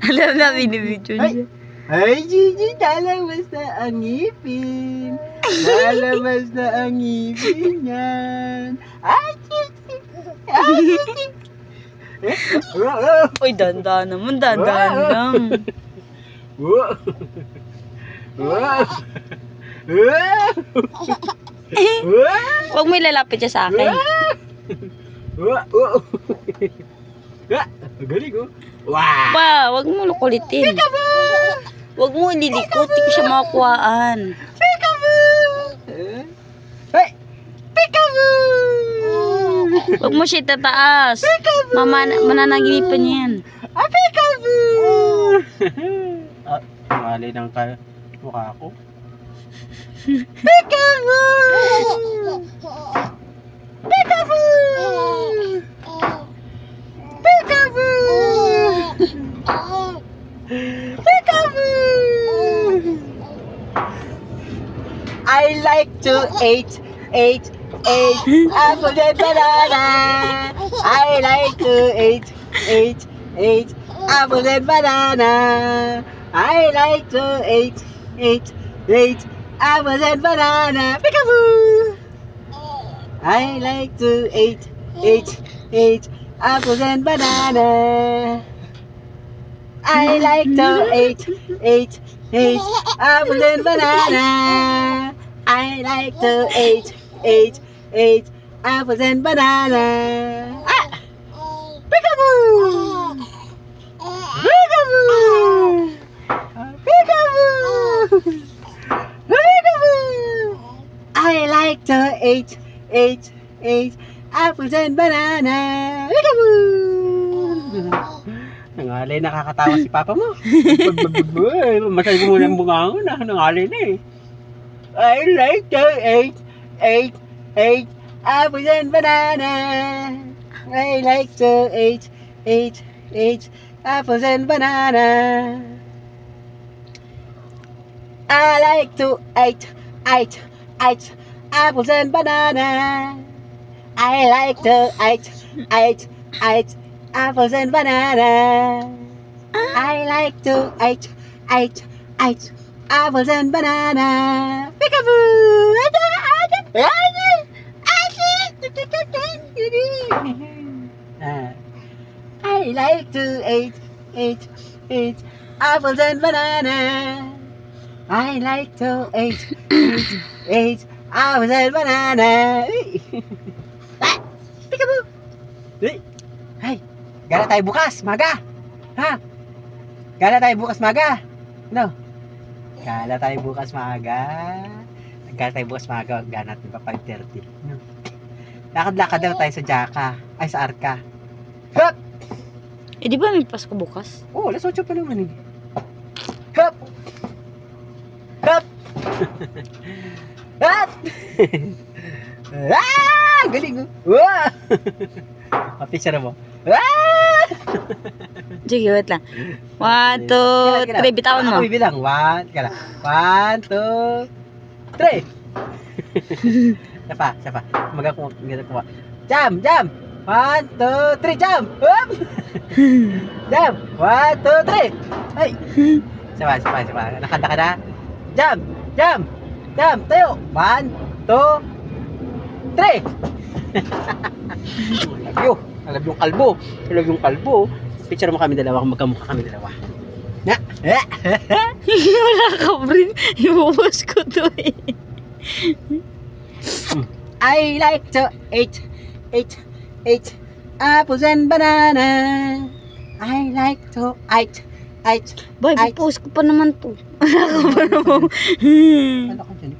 Alam na, binibidyo niya. Ay, Gigi, lalabas na ang ngipin. Lalabas na ang ngipin yan. Ay, Gigi. Ay, Gigi. Uy, dandan naman, dandan lang. Wow. Wow. Huwag mo ilalapit siya sa akin. Wow. Galing oh. Wow. Pa, huwag mo nakulitin. Huwag mo ililikot, di ko siya makakuhaan. Hey! Peekaboo! Huwag mo siya itataas. Mananaginipan niya yan. Peekaboo! Mali ng mukha ko. Peekaboo! Peekaboo! Peekaboo! Peekaboo! I like to eat apple and banana. I like to eat apple and banana. I like to eat apple and banana. Peekaboo! I like to eat apples and banana. I like to eat apples and banana. I like to eat apples and banana. Ah! Peekaboo! Peekaboo! Peekaboo! Peekaboo! I like to eat apples and banana. Peekaboo! Nangalay, nakakatawa si Papa mo. Masay ko muna ang bungangon na. Nangalay na eh. I like to eat apples and banana. I like to eat apples and banana. I like to eat apples and banana. I like to eat apples and banana. I like to eat apples and banana. Peekaboo! I like to eat apples and banana. I like to eat apples and banana. Peekaboo! Hey, gala tayo bukas, maga. Ha? Gala tayo bukas, maga. No? Gala tayo bukas, maga. Gala tayo bukas, maga. Gala natin pa 5:30. No? Lakad-lakad daw tayo sa Jaka. Ay, sa Arca. Hop! Eh, di ba may Pasko bukas? Oo, alas 8 pa naman eh. Hop! Hop! Hop! Ah! Galing oh! Wow! Picture mo. Ah! Sige, wait lang. 1, 2, 3, bitawan mo. Ako bibilang. 1, 1, 2, 3. Siya pa. Magakuha. Jump! 1, 2, 3, jump! Hop! Jump! 1, 2, 3. Ay! Siya pa. Nakanta ka na. Jump! Tayo! 1, 2, 3. Alam yung kalbo. Picture mo kami dalawa, kung magkamukha kami dalawa. Na! Wala ka, brin. Ibubuhos ko to eh. I like to eat apples and banana. I like to eat. Boy, ibubuhos ko pa naman to. Wala ka pa naman. Ano ka dyan?